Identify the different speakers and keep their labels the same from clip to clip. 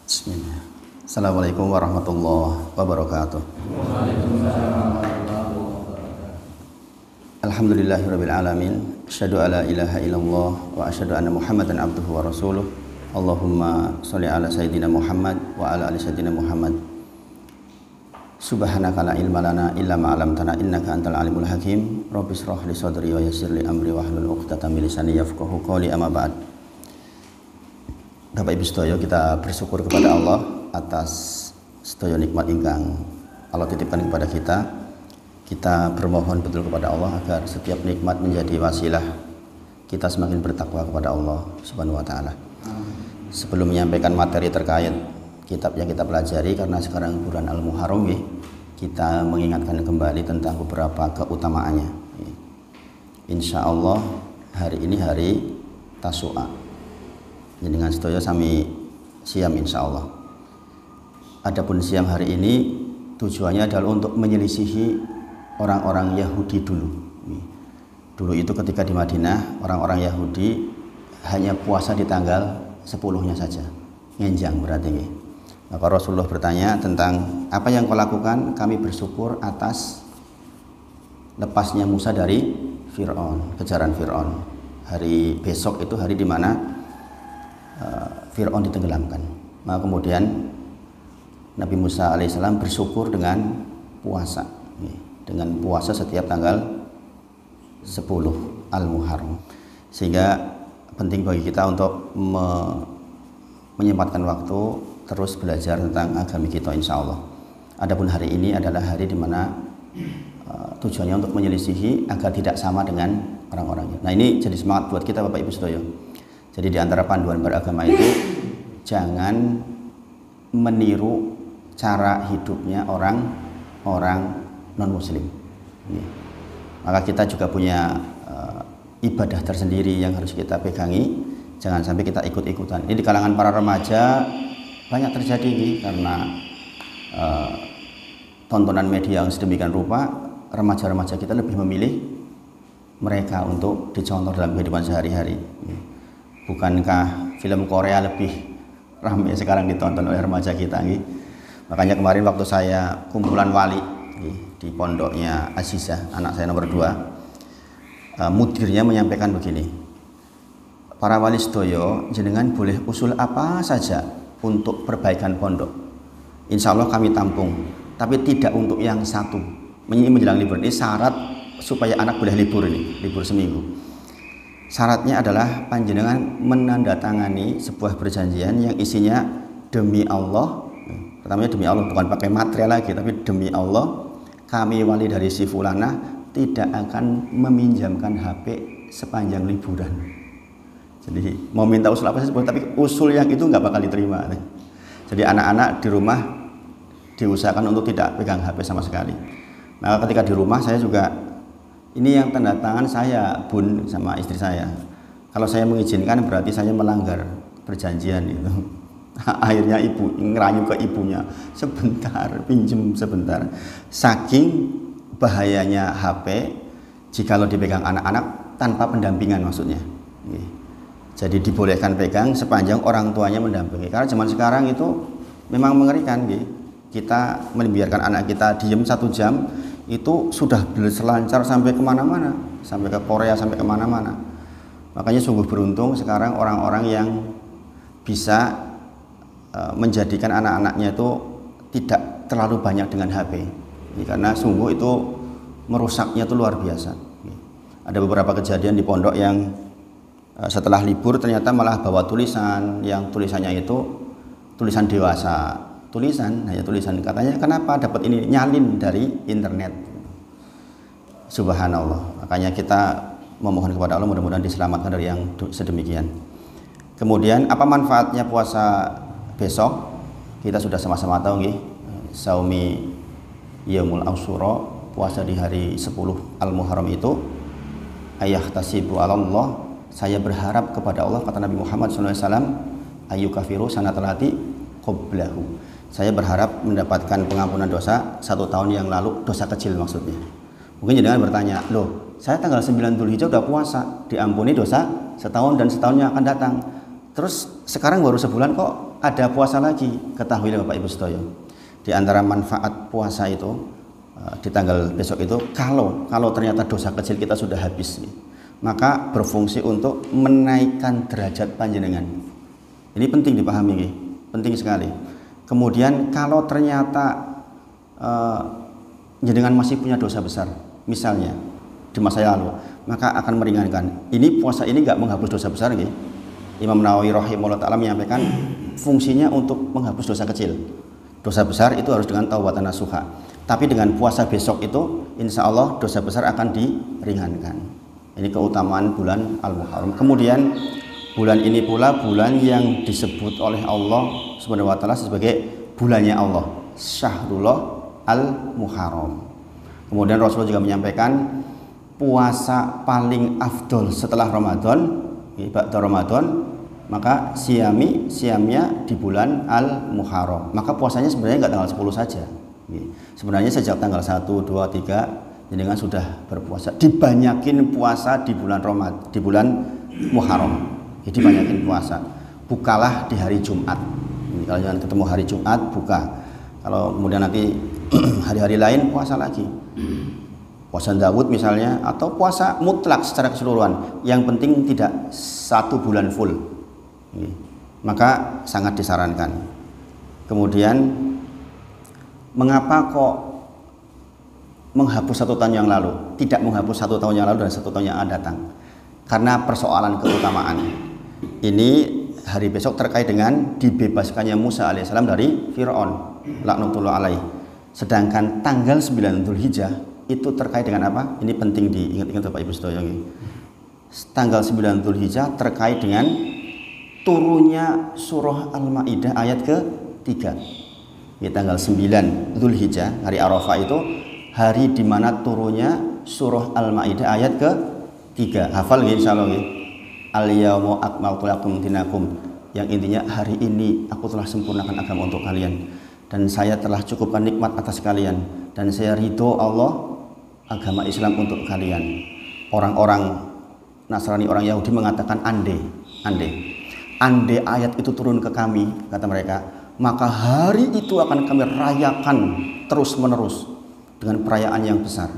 Speaker 1: Bismillah. Assalamualaikum warahmatullahi wabarakatuh. Alhamdulillahirabbil alamin. Asyhadu alla ilaha illallah wa asyhadu anna Muhammadan abduhu wa rasuluh. Allahumma sholli ala sayyidina Muhammad wa ala ali sayyidina Muhammad. Subhanaka la ilma lana illa ma 'allamtana innaka antal alimul hakim. Rabbi shrah li sadri wa yassir li amri wahlul 'uqdatam min lisani yafqahu qawli. Amma ba'd. Bapak Ibu sedaya, kita bersyukur kepada Allah atas sedaya nikmat ingkang Allah titipkan kepada kita. Kita bermohon betul kepada Allah agar setiap nikmat menjadi wasilah kita semakin bertakwa kepada Allah Subhanahu wa taala. Sebelum menyampaikan materi terkait kitab yang kita pelajari, karena sekarang bulan Al-Muharram, kita mengingatkan kembali tentang beberapa keutamaannya. Insya Allah hari ini hari Tasu'a. Dengan sedaya sami siam insya Allah. Adapun siam hari ini tujuannya adalah untuk menyelisihi orang-orang Yahudi dulu. Dulu itu ketika di Madinah, orang-orang Yahudi hanya puasa di tanggal 10-nya saja, ngenjang berarti. Maka Rasulullah bertanya tentang apa yang kau lakukan. Kami bersyukur atas lepasnya Musa dari Fir'aun, kejaran Fir'aun. Hari besok itu hari di mana Fir'aun ditenggelamkan. Maka kemudian Nabi Musa alaihissalam bersyukur dengan puasa, dengan puasa setiap tanggal 10 Al-Muharram. Sehingga penting bagi kita untuk menyempatkan waktu terus belajar tentang agama kita insya Allah. Adapun hari ini adalah hari di mana tujuannya untuk menyelisihi agar tidak sama dengan orang-orangnya. Nah, ini jadi semangat buat kita Bapak Ibu sedaya. Jadi di antara panduan beragama itu jangan meniru cara hidupnya orang-orang non-muslim. Maka kita juga punya ibadah tersendiri yang harus kita pegangi. Jangan sampai kita ikut-ikutan. Ini di kalangan para remaja banyak terjadi karena tontonan media yang sedemikian rupa, remaja-remaja kita lebih memilih mereka untuk dicontoh dalam kehidupan sehari-hari. Bukankah film Korea lebih ramai sekarang ditonton oleh remaja kita? Makanya kemarin waktu saya kumpulan wali di pondoknya Azizah, anak saya nomor 2, mudirnya menyampaikan begini: para wali sedoyo, jenengan boleh usul apa saja untuk perbaikan pondok, insya Allah kami tampung, tapi tidak untuk yang satu. Menjelang libur ini syarat supaya anak boleh libur, ini libur seminggu. Syaratnya adalah panjenengan menandatangani sebuah perjanjian yang isinya demi Allah. Pertamanya demi Allah, bukan pakai material lagi, tapi demi Allah kami wali dari si Fulana tidak akan meminjamkan HP sepanjang liburan. Jadi mau minta usul apa saja, tapi usul yang itu nggak bakal diterima. Jadi anak-anak di rumah diusahakan untuk tidak pegang HP sama sekali. Maka ketika di rumah saya juga, ini yang tanda tangan saya, Bun, sama istri saya. Kalau saya mengizinkan berarti saya melanggar perjanjian itu. Akhirnya ibu ngerayu ke ibunya, sebentar, pinjem sebentar. Saking bahayanya HP jikalau dipegang anak-anak tanpa pendampingan maksudnya. Jadi dibolehkan pegang sepanjang orang tuanya mendampingi. Karena zaman sekarang itu memang mengerikan. Kita membiarkan anak kita diem 1 jam, itu sudah berselancar sampai kemana-mana, sampai ke Korea, sampai kemana-mana. Makanya sungguh beruntung sekarang orang-orang yang bisa menjadikan anak-anaknya itu tidak terlalu banyak dengan HP. Karena sungguh itu merusaknya itu luar biasa. Ada beberapa kejadian di pondok yang setelah libur ternyata malah bawa tulisan, yang tulisannya itu tulisan dewasa. Hanya tulisan, katanya kenapa dapat ini, nyalin dari internet. Subhanallah. Makanya kita memohon kepada Allah mudah-mudahan diselamatkan dari yang sedemikian. Kemudian apa manfaatnya puasa besok? Kita sudah sama-sama tahu saumi yaumul asyura, puasa di hari 10 Al-Muharram itu, ayah tasibu Allah, saya berharap kepada Allah, kata Nabi Muhammad SAW, ayyukafiru sanatalati qoblahu. Saya berharap mendapatkan pengampunan dosa 1 tahun yang lalu, dosa kecil maksudnya. Mungkin jangan bertanya, loh saya tanggal 9 Dzulhijjah udah puasa, diampuni dosa setahun dan setahunnya akan datang. Terus sekarang baru sebulan kok ada puasa lagi. Ketahuilah Bapak Ibu sedaya, di antara manfaat puasa itu di tanggal besok itu, kalau ternyata dosa kecil kita sudah habis, maka berfungsi untuk menaikkan derajat panjenengan. Ini penting dipahami, penting sekali. Kemudian kalau ternyata jenengan masih punya dosa besar, misalnya di masa lalu, maka akan meringankan. Ini puasa ini nggak menghapus dosa besar, gitu. Imam Nawawi rahimahullah ta'ala menyampaikan fungsinya untuk menghapus dosa kecil. Dosa besar itu harus dengan taubatan nasuha. Tapi dengan puasa besok itu, insya Allah dosa besar akan diringankan. Ini keutamaan bulan Al-Muharram. Kemudian bulan ini pula bulan yang disebut oleh Allah Subhanahu wa ta'ala sebagai bulannya Allah, Syahrullah Al-Muharram. Kemudian Rasulullah juga menyampaikan puasa paling afdol setelah Ramadan, ba'da Ramadan, maka siamnya di bulan Al-Muharram. Maka puasanya sebenarnya nggak tanggal 10 saja. Sebenarnya sejak tanggal 1, 2, 3 jenengan sudah berpuasa. Dibanyakin puasa di bulan Ramadan, di bulan Muharram. Jadi banyakin puasa. Bukalah di hari Jumat. Kalau jangan ketemu hari Jumat, buka. Kalau kemudian nanti hari-hari lain puasa lagi. Puasa Daud misalnya, atau puasa mutlak secara keseluruhan. Yang penting tidak 1 bulan full. Maka sangat disarankan. Kemudian mengapa kok menghapus 1 tahun yang lalu, tidak menghapus 1 tahun yang lalu dan 1 tahun yang akan datang? Karena persoalan keutamaan. Ini hari besok terkait dengan dibebaskannya Musa alaihissalam dari Fir'aun laknatullah alaih. Sedangkan tanggal 9 Dzulhijjah itu terkait dengan apa? Ini penting diingat-ingat Bapak Ibu sedaya. Tanggal 9 Dzulhijjah terkait dengan turunnya surah Al-Maidah ayat ke-3. Di tanggal 9 Dzulhijjah, hari Arafah itu hari di mana turunnya surah Al-Maidah ayat ke-3. Hafal nggih insyaallah nggih. Al-yauma akmaltu lakum dinakum. Yang intinya hari ini aku telah sempurnakan agama untuk kalian dan saya telah cukupkan nikmat atas kalian dan saya ridho Allah agama Islam untuk kalian. Orang-orang Nasrani, orang Yahudi mengatakan andai ayat itu turun ke kami, kata mereka, maka hari itu akan kami rayakan terus menerus dengan perayaan yang besar.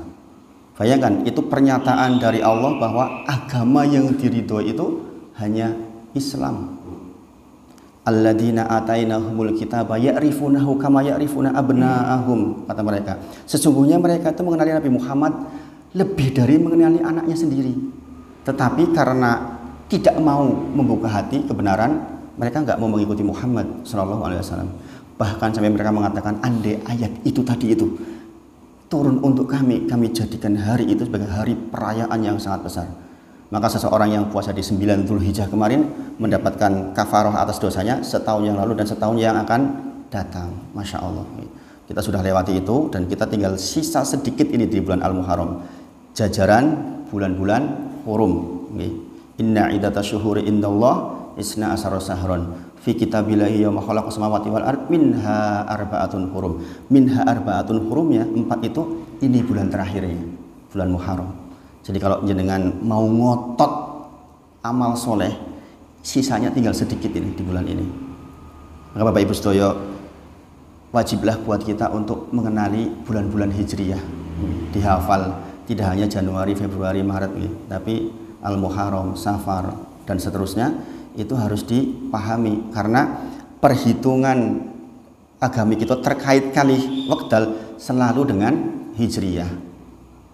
Speaker 1: Bayangkan, itu pernyataan dari Allah bahwa agama yang diridhoi itu hanya Islam. Alladzina atainahumul kitaba ya'rifunahu kama ya'rifuna abna'ahum, kata mereka. Sesungguhnya mereka itu mengenali Nabi Muhammad lebih dari mengenali anaknya sendiri. Tetapi karena tidak mau membuka hati kebenaran, mereka nggak mau mengikuti Muhammad SAW. Bahkan sampai mereka mengatakan, andai ayat itu tadi itu turun untuk kami jadikan hari itu sebagai hari perayaan yang sangat besar. Maka seseorang yang puasa di 9 Dzulhijjah kemarin mendapatkan kafarah atas dosanya setahun yang lalu dan setahun yang akan datang. Masya Allah. Kita sudah lewati itu dan kita tinggal sisa sedikit ini di bulan Al-Muharram. Jajaran bulan-bulan hurum. Inna iddatasy syuhuri indallah isna asyara syahran fi kitabillahi yauma khalaqas samawati wal ard minha arba'atun hurum. Minha arba'atun hurumnya 4 itu ini bulan terakhirnya, bulan Muharram. Jadi kalau jenengan mau ngotot amal soleh, sisanya tinggal sedikit ini di bulan ini. Maka Bapak Ibu sedaya, wajiblah buat kita untuk mengenali bulan-bulan Hijriyah. Dihafal, tidak hanya Januari, Februari, Maret, tapi Al-Muharram, Safar, dan seterusnya itu harus dipahami. Karena perhitungan agama kita terkait kali waqdal selalu dengan Hijriyah.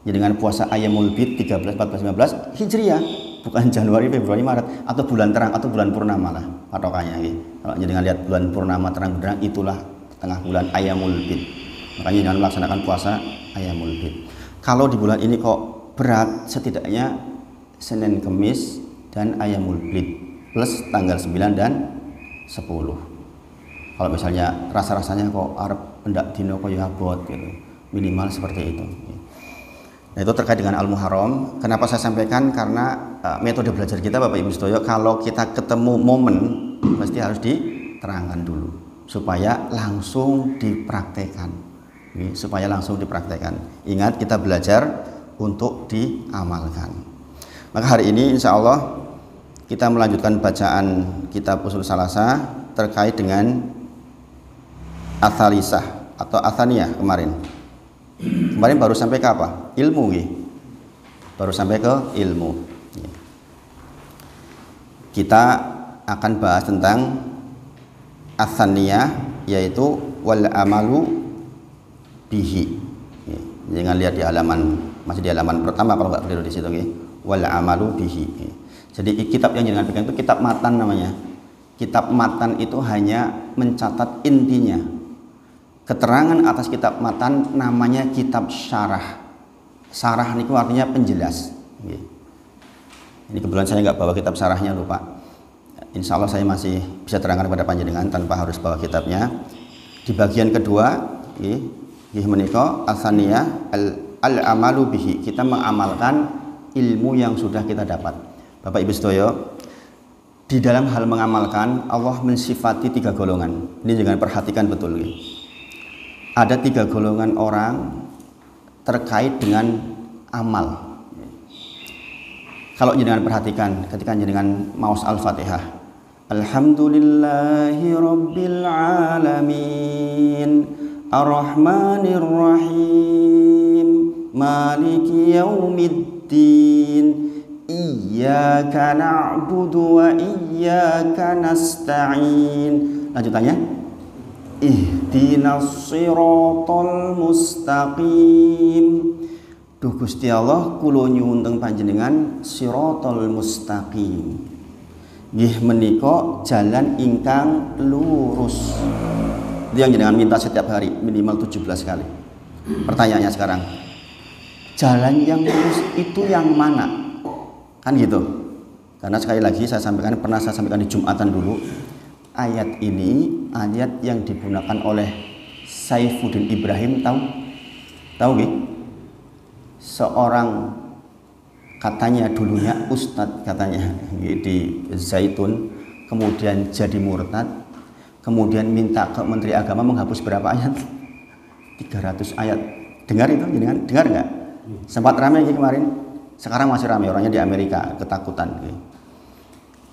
Speaker 1: Jadi dengan puasa Ayyamul Bid 13, 14, 15 Hijriyah, bukan Januari, Februari, Maret, atau bulan terang atau bulan purnama lah patokannya. Kalau jenengan lihat bulan purnama terang benderang, itulah tengah bulan Ayyamul Bid. Makanya jangan melaksanakan puasa Ayyamul Bid. Kalau di bulan ini kok berat, setidaknya Senin, Kemis, dan Ayyamul Bid plus tanggal 9 dan 10. Kalau misalnya rasa-rasanya kok arep pendak dino kok ya abot gitu, minimal seperti itu. Nah, itu terkait dengan Al-Muharram. Kenapa saya sampaikan? Karena metode belajar kita Bapak Ibu sedaya, kalau kita ketemu momen mesti harus diterangkan dulu supaya langsung dipraktekkan. Supaya langsung dipraktekkan. Ingat, kita belajar untuk diamalkan. Maka hari ini insya Allah kita melanjutkan bacaan kitab Ushul Salasah terkait dengan athalisah atau athaniyah kemarin. Kemarin baru sampai ke apa? Ilmu gitu. Baru sampai ke ilmu. Kita akan bahas tentang athaniyah, yaitu wal amalu bihi. Jangan lihat di halaman, masih di halaman pertama kalau nggak keliru di situ. Wal amalu bihi. Jadi kitab yang jangan pegang itu kitab matan namanya. Kitab matan itu hanya mencatat intinya. Keterangan atas kitab matan namanya kitab syarah. Syarah itu artinya penjelas. Ini kebetulan saya nggak bawa kitab syarahnya, lupa. Insya Allah saya masih bisa terangkan kepada panjenengan tanpa harus bawa kitabnya. Di bagian kedua, menika atsaniyah al-amalu bihi. Kita mengamalkan ilmu yang sudah kita dapat. Bapak Ibu sedaya, di dalam hal mengamalkan Allah mensifati 3 golongan. Ini jangan perhatikan betul. Ada 3 golongan orang terkait dengan amal. Kalau jenengan perhatikan ketika jenengan maos Al-Fatihah, Alhamdulillahi Rabbil Alamin, Ar-Rahmanir Rahim, Maliki Yaumiddin, Iyyaka na'budu wa iyyaka nasta'in. Lanjutannya, Ihdinas siratal mustaqim. Duh Gusti Allah, kula nyuwun teng panjenengan siratal mustaqim. Nggih menika jalan ingkang lurus. Itu yang jenengan minta setiap hari minimal 17 kali. Pertanyaannya sekarang, jalan yang lurus itu yang mana? Kan gitu. Karena sekali lagi saya sampaikan, pernah saya sampaikan di Jumatan dulu, ayat ini ayat yang digunakan oleh Saifuddin Ibrahim, tahu nggih? Seorang katanya dulunya ustadz katanya di Zaitun, kemudian jadi murtad, kemudian minta ke Menteri Agama menghapus berapa ayat? 300 ayat. Dengar itu? Dengar nggak? Sempat ramai kemarin, sekarang masih ramai, orangnya di Amerika ketakutan.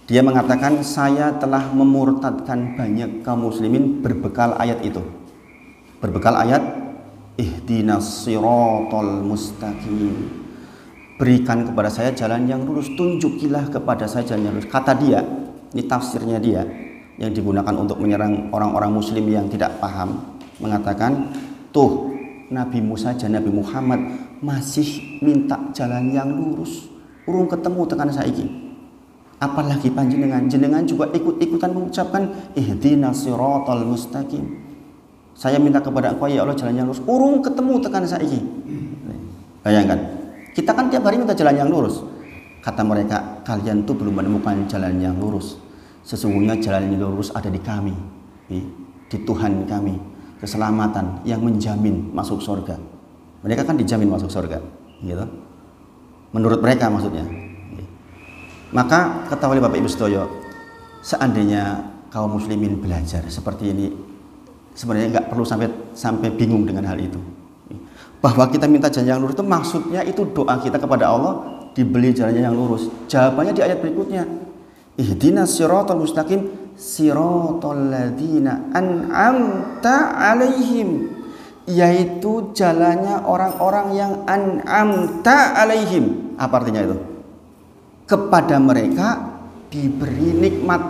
Speaker 1: Dia mengatakan, saya telah memurtadkan banyak kaum muslimin berbekal ayat itu. Berbekal ayat Ihdinas siratal mustaqim. Berikan kepada saya jalan yang lurus, tunjukilah kepada saya jalan yang lurus. Kata dia, ini tafsirnya dia yang digunakan untuk menyerang orang-orang muslim yang tidak paham, mengatakan, tuh Nabi Musa dan Nabi Muhammad masih minta jalan yang lurus, urung ketemu tekan saiki. Apalagi panjenengan, jenengan juga ikut-ikutan mengucapkan Ihdinas siratal mustaqim. Saya minta kepada Engkau ya Allah jalan yang lurus, urung ketemu tekan saiki. Bayangkan, kita kan tiap hari minta jalan yang lurus. Kata mereka, kalian tuh belum menemukan jalan yang lurus. Sesungguhnya jalan yang lurus ada di kami, di Tuhan kami, keselamatan yang menjamin masuk surga. Mereka kan dijamin masuk surga, gitu. Menurut mereka maksudnya. Maka ketahui Bapak Ibu sedaya, seandainya kaum muslimin belajar seperti ini, sebenarnya nggak perlu sampai bingung dengan hal itu. Bahwa kita minta jalan yang lurus itu maksudnya itu doa kita kepada Allah dibeli jalannya yang lurus. Jawabannya di ayat berikutnya. Ihdinas siratal mustaqim siratal ladzina an'amta alaihim, yaitu jalannya orang-orang yang an'amta alaihim. Apa artinya itu? Kepada mereka diberi nikmat.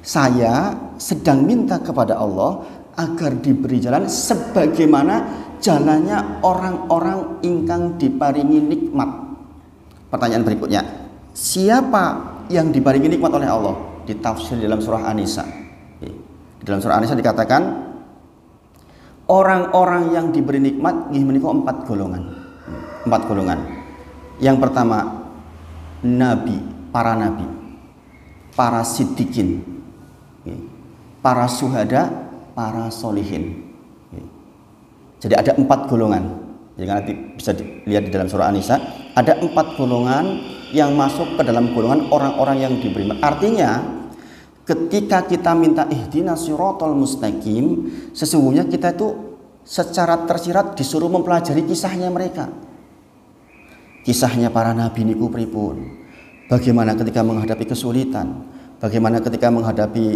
Speaker 1: Saya sedang minta kepada Allah agar diberi jalan sebagaimana jalannya orang-orang ingkang diparingi nikmat. Pertanyaan berikutnya, siapa yang diparingi nikmat oleh Allah? Ditafsir dalam surah An-Nisa. Di dalam surah An-Nisa dikatakan orang-orang yang diberi nikmat menika 4 golongan. 4 golongan. Yang pertama, nabi, para siddiqin, para syuhada, para solihin. Jadi ada 4 golongan. Jadi nanti bisa dilihat di dalam surah An-Nisa, ada 4 golongan yang masuk ke dalam golongan orang-orang yang diberi. Artinya, ketika kita minta ihdinas siratal mustaqim, sesungguhnya kita itu secara tersirat disuruh mempelajari kisahnya mereka. Kisahnya para nabi niku pripun? Bagaimana ketika menghadapi kesulitan? Bagaimana ketika menghadapi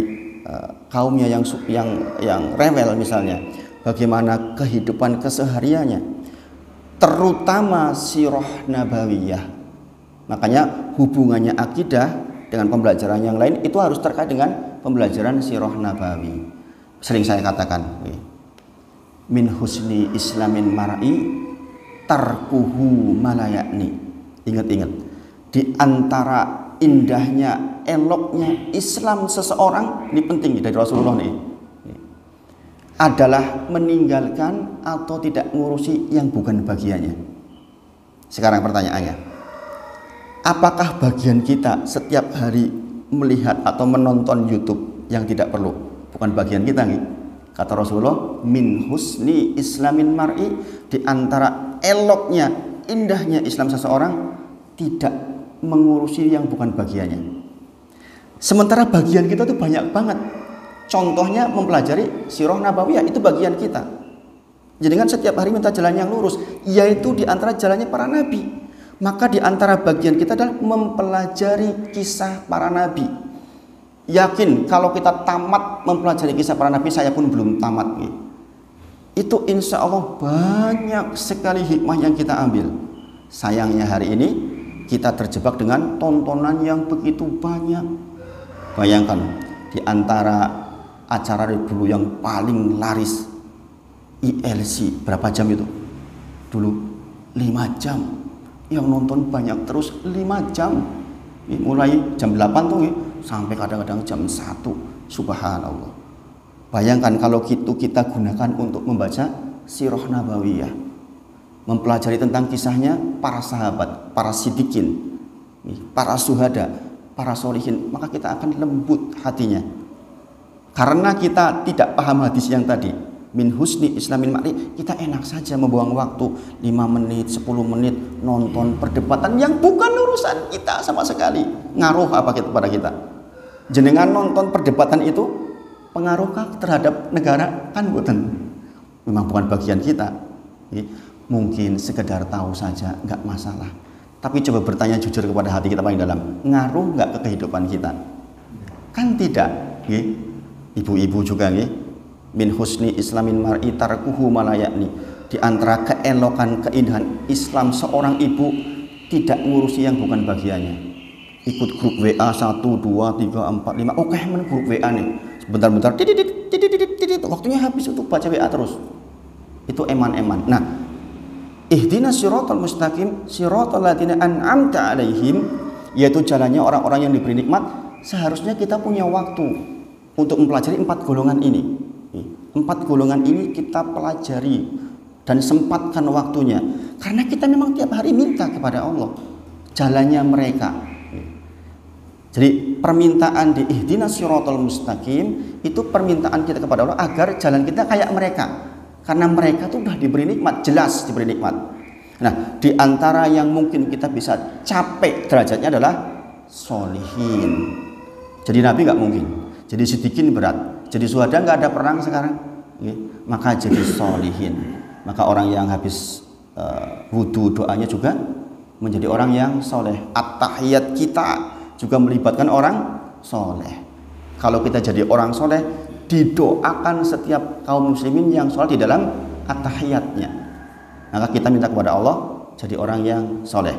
Speaker 1: kaumnya yang rewel misalnya, bagaimana kehidupan kesehariannya, terutama sirah nabawiyah. Makanya hubungannya akidah dengan pembelajaran yang lain itu harus terkait dengan pembelajaran sirah nabawi. Sering saya katakan, min husni islamin mar'i tarkuhu malayakni. Ingat-ingat, di antara indahnya, eloknya Islam seseorang, ini penting dari Rasulullah nih, adalah meninggalkan atau tidak ngurusi yang bukan bagiannya. Sekarang pertanyaannya, apakah bagian kita setiap hari melihat atau menonton YouTube yang tidak perlu? Bukan bagian kita nih. Kata Rasulullah, min husni islamin mar'i, di antara eloknya, indahnya Islam seseorang tidak mengurusi yang bukan bagiannya. Sementara bagian kita tuh banyak banget. Contohnya mempelajari sirah nabawiyah, itu bagian kita. Jadi kan setiap hari minta jalan yang lurus, yaitu di antara jalannya para nabi. Maka di antara bagian kita adalah mempelajari kisah para nabi. Yakin kalau kita tamat mempelajari kisah para nabi, saya pun belum tamat. Itu insya Allah banyak sekali hikmah yang kita ambil. Sayangnya hari ini kita terjebak dengan tontonan yang begitu banyak. Bayangkan, di antara acara dulu yang paling laris, ILC, berapa jam itu? Dulu 5 jam. Yang nonton banyak terus 5 jam. Mulai jam 8 tuh sampai kadang-kadang jam 1. Subhanallah. Bayangkan kalau itu kita gunakan untuk membaca sirah nabawiyah, mempelajari tentang kisahnya para sahabat, para sidikin, para syuhada, para sholihin, maka kita akan lembut hatinya. Karena kita tidak paham hadis yang tadi, min husni islamin mar'i, kita enak saja membuang waktu 5 menit, 10 menit nonton perdebatan yang bukan urusan kita sama sekali. Ngaruh apa pada kita? Jenengan nonton perdebatan itu pengaruhkah terhadap negara? Kan bukan. Memang bukan bagian kita. Mungkin sekedar tahu saja, nggak masalah. Tapi coba bertanya jujur kepada hati kita paling dalam, ngaruh nggak ke kehidupan kita? Kan tidak. Ibu-ibu juga min husni islamin mar'i tarkuhu malayakni, di antara keelokan keindahan Islam seorang ibu tidak ngurusi yang bukan bagiannya. Ikut grup WA 1, 2, 3, 4, 5. Oke, grup WA nih. Sebentar-bentar waktunya habis untuk baca WA terus. Itu eman-eman. Nah, ihdinas siratal mustaqim siratal ladzina an'amta 'alaihim, yaitu jalannya orang-orang yang diberi nikmat. Seharusnya kita punya waktu untuk mempelajari 4 golongan ini. 4 golongan ini kita pelajari dan sempatkan waktunya, karena kita memang tiap hari minta kepada Allah jalannya mereka. Jadi permintaan di ihdinas siratal mustaqim itu permintaan kita kepada Allah agar jalan kita kayak mereka, karena mereka tuh udah diberi nikmat, jelas diberi nikmat. Nah, di antara yang mungkin kita bisa capai derajatnya adalah sholihin. Jadi Nabi nggak mungkin, jadi sidikin berat, jadi syuhada nggak ada perang sekarang, maka jadi sholihin. Maka orang yang habis wudu doanya juga menjadi orang yang soleh. At-tahiyat kita juga melibatkan orang soleh. Kalau kita jadi orang soleh, didoakan setiap kaum muslimin yang soleh di dalam at-tahiyatnya. Maka kita minta kepada Allah jadi orang yang soleh.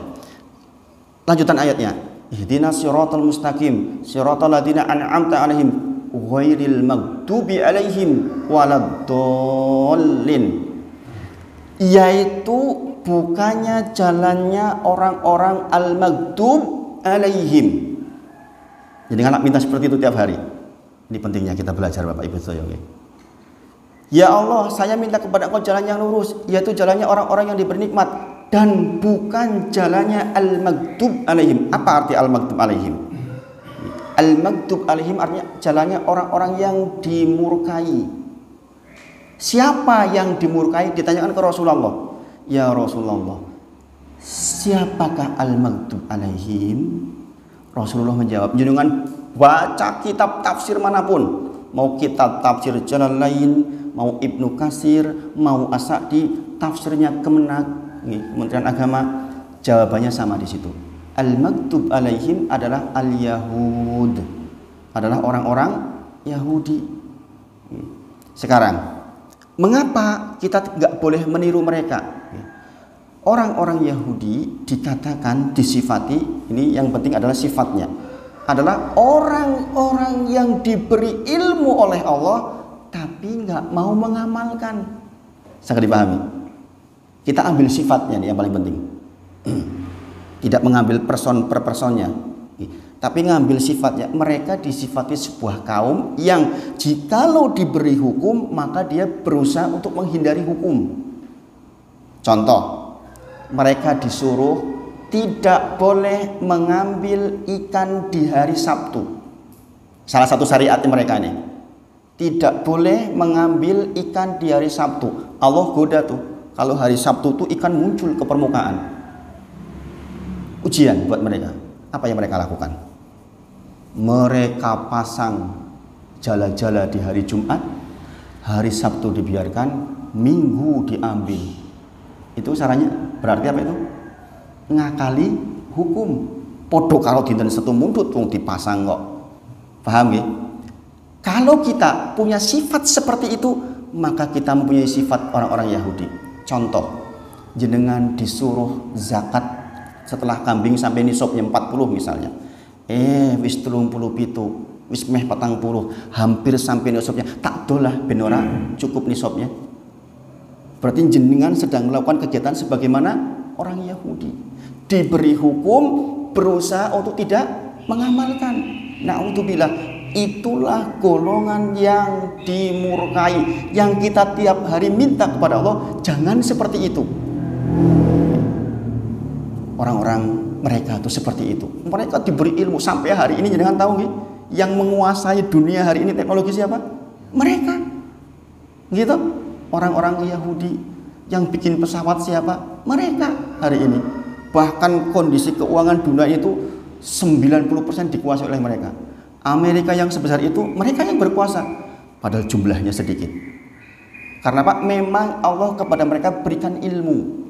Speaker 1: Lanjutan ayatnya, ihdinas siratal mustaqim siratal ladzina an'amta 'alaihim ghairil maghdubi 'alaihim waladdallin, yaitu bukannya jalannya orang-orang al-maghdub 'alaihim. Jadi anak minta seperti itu tiap hari. Ini pentingnya kita belajar Bapak Ibu saya. Ya Allah, saya minta kepada Engkau jalan yang lurus, yaitu jalannya orang-orang yang diberi nikmat, dan bukan jalannya al-maghdub alaihim. Apa arti al-maghdub alaihim? Al-maghdub alaihim artinya jalannya orang-orang yang dimurkai. Siapa yang dimurkai? Ditanyakan ke Rasulullah. Ya Rasulullah, siapakah al-maghdub alaihim? Rasulullah menjawab, jenengan baca kitab tafsir manapun, mau kitab tafsir Jalalain, mau Ibnu Katsir, mau As-Sa'di, tafsirnya Kemenak, Kementerian Agama, jawabannya sama di situ. Al-maghdub alaihim adalah al-yahud. adalah orang-orang Yahudi. Sekarang, mengapa kita nggak boleh meniru mereka? Orang-orang Yahudi dikatakan, disifati, ini yang penting adalah sifatnya, adalah orang-orang yang diberi ilmu oleh Allah tapi nggak mau mengamalkan. Sangat dipahami. Kita ambil sifatnya nih yang paling penting. Tidak mengambil person per personnya, tapi ngambil sifatnya. Mereka disifati sebuah kaum yang jikalau diberi hukum maka dia berusaha untuk menghindari hukum. Contoh, mereka disuruh tidak boleh mengambil ikan di hari Sabtu. Salah satu syariatnya mereka ini, tidak boleh mengambil ikan di hari Sabtu. Allah goda tuh, kalau hari Sabtu tuh ikan muncul ke permukaan. Ujian buat mereka. Apa yang mereka lakukan? Mereka pasang jala-jala di hari Jumat, hari Sabtu dibiarkan, Minggu diambil. Itu caranya berarti apa itu? Ngakali hukum. Podo kalau dinten setu mundut wong dipasang kok. Paham ya? Kalau kita punya sifat seperti itu, maka kita mempunyai sifat orang-orang Yahudi. Contoh, jenengan disuruh zakat setelah kambing sampai nisabnya 40 misalnya. Wis 37, wis meh 40, hampir sampai nisabnya. Tak dolah ben ora cukup nisabnya. Berarti jenengan sedang melakukan kegiatan sebagaimana orang Yahudi. Diberi hukum, berusaha untuk tidak mengamalkan. Na'udzubillah, itulah golongan yang dimurkai, yang kita tiap hari minta kepada Allah, jangan seperti itu. Orang-orang mereka itu seperti itu. Mereka diberi ilmu sampai hari ini, jangan tahu yang menguasai dunia hari ini teknologi siapa? Mereka. Gitu. Orang-orang Yahudi yang bikin pesawat siapa? Mereka hari ini. Bahkan kondisi keuangan dunia itu 90% dikuasai oleh mereka. Amerika yang sebesar itu, mereka yang berkuasa. Padahal jumlahnya sedikit. Karena Pak, memang Allah kepada mereka berikan ilmu,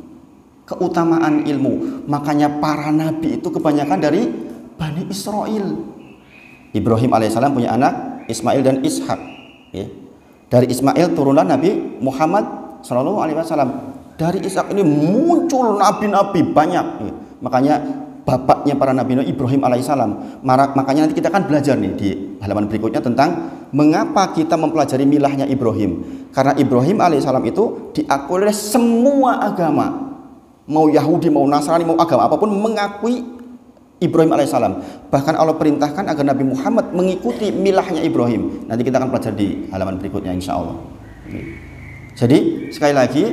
Speaker 1: keutamaan ilmu. Makanya para nabi itu kebanyakan dari Bani Israel. Ibrahim alaihissalam punya anak Ismail dan Ishak. Ya. Dari Ismail turunlah Nabi Muhammad SAW. Dari Ishak ini muncul nabi-nabi banyak. Ya. Makanya bapaknya para nabi Ibrahim alaihissalam. Makanya nanti kita akan belajar nih di halaman berikutnya tentang mengapa kita mempelajari milahnya Ibrahim. Karena Ibrahim alaihissalam itu diakui oleh semua agama. Mau Yahudi, mau Nasrani, mau agama apapun mengakui Ibrahim alaihissalam. Bahkan Allah perintahkan agar Nabi Muhammad mengikuti milahnya Ibrahim. Nanti kita akan pelajari di halaman berikutnya insya Allah. Jadi sekali lagi,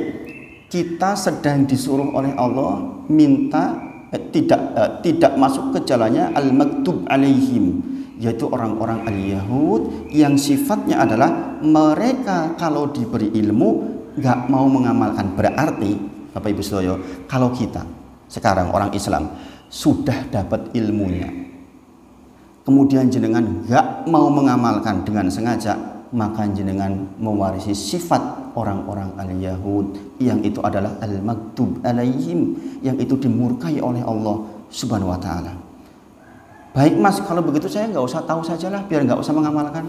Speaker 1: kita sedang disuruh oleh Allah minta tidak masuk ke jalannya al-maktub alaihim, yaitu orang-orang al-Yahud yang sifatnya adalah mereka kalau diberi ilmu nggak mau mengamalkan. Berarti Bapak Ibu Sedoyo, kalau kita sekarang orang Islam sudah dapat ilmunya, kemudian jenengan nggak mau mengamalkan dengan sengaja, maka jenengan mewarisi sifat orang-orang al-Yahud yang itu adalah al-maktub alaihim, yang itu dimurkai oleh Allah Subhanahu wa ta'ala. Baik Mas, kalau begitu saya nggak usah tahu sajalah, biar nggak usah mengamalkan.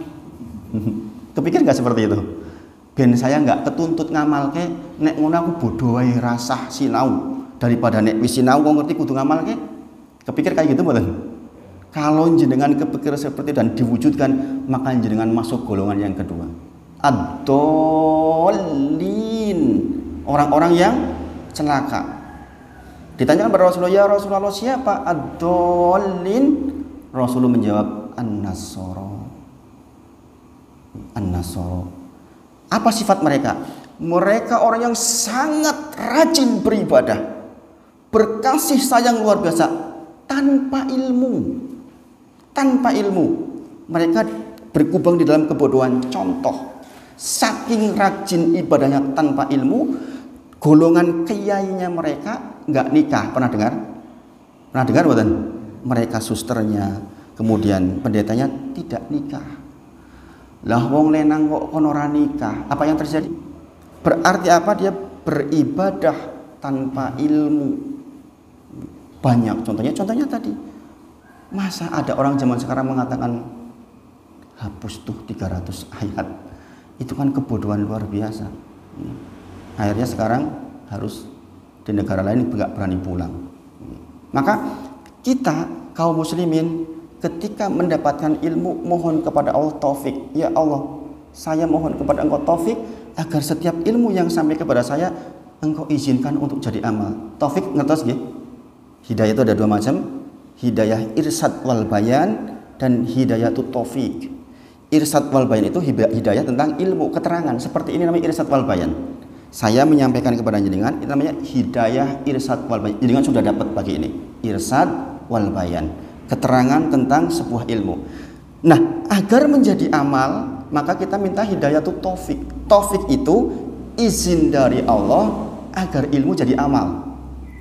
Speaker 1: Kepikir nggak seperti itu? Ben saya nggak ketuntut ngamalke, nek ngono aku bodoh wae rasah sinau daripada nek wis sinau kok ngerti kudu ngamalke. Kepikir kayak gitu mboten? Kalau jenengan kepikir seperti dan diwujudkan, maka jenengan masuk golongan yang kedua. Ad-dallin, orang-orang yang celaka. Ditanyakan kepada Rasulullah, ya Rasulullah siapa ad-dallin? Rasulullah menjawab an-nasara. An-nasara. Apa sifat mereka? Mereka orang yang sangat rajin beribadah, berkasih sayang luar biasa, tanpa ilmu. Tanpa ilmu, mereka berkubang di dalam kebodohan. Contoh, saking rajin ibadahnya tanpa ilmu, golongan kiainya mereka nggak nikah. Pernah dengar? Pernah dengar bukan? Mereka susternya, kemudian pendetanya tidak nikah. Lah wong lenang kok kono ora nikah. Apa yang terjadi? Berarti apa? Dia beribadah tanpa ilmu. Banyak contohnya tadi. Masa ada orang zaman sekarang mengatakan hapus tuh 300 ayat. Itu kan kebodohan luar biasa. Akhirnya sekarang harus di negara lain nggak berani pulang. Maka kita kaum muslimin ketika mendapatkan ilmu, mohon kepada Allah taufik. Ya Allah, saya mohon kepada Engkau taufik agar setiap ilmu yang sampai kepada saya Engkau izinkan untuk jadi amal. Taufik ngertos nggih? Hidayah itu ada dua macam, hidayah irsyad wal bayan dan hidayatut taufik. Irsyad wal bayan itu hidayah tentang ilmu, keterangan. Seperti ini namanya irsyad wal bayan. Saya menyampaikan kepada jenengan, itu namanya hidayah irsyad wal bayan. Jenengan sudah dapat pagi ini. Irsyad wal bayan, keterangan tentang sebuah ilmu. Nah, agar menjadi amal, maka kita minta hidayatut taufik. Taufik itu izin dari Allah agar ilmu jadi amal.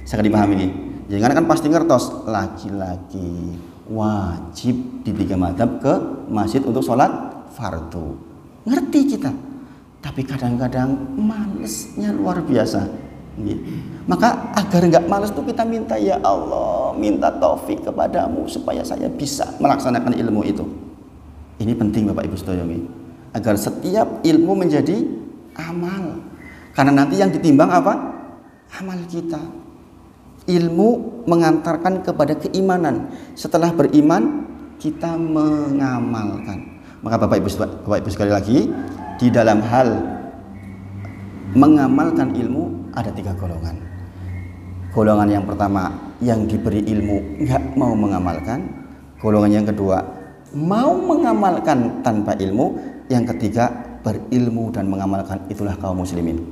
Speaker 1: Saya dipahami ini. Jangan kan pasti ngertos, laki-laki wajib di 3 mazhab ke masjid untuk sholat fardu. Ngerti kita, tapi kadang-kadang malesnya luar biasa. Maka agar nggak males tuh kita minta, ya Allah, minta taufik kepadamu supaya saya bisa melaksanakan ilmu itu. Ini penting Bapak Ibu Stoyomi, agar setiap ilmu menjadi amal. Karena nanti yang ditimbang apa? Amal kita. Ilmu mengantarkan kepada keimanan. Setelah beriman, kita mengamalkan. Maka Bapak Ibu sekali lagi, di dalam hal mengamalkan ilmu ada 3 golongan. Golongan yang pertama, yang diberi ilmu nggak mau mengamalkan. Golongan yang kedua, mau mengamalkan tanpa ilmu. Yang ketiga, berilmu dan mengamalkan. Itulah kaum muslimin.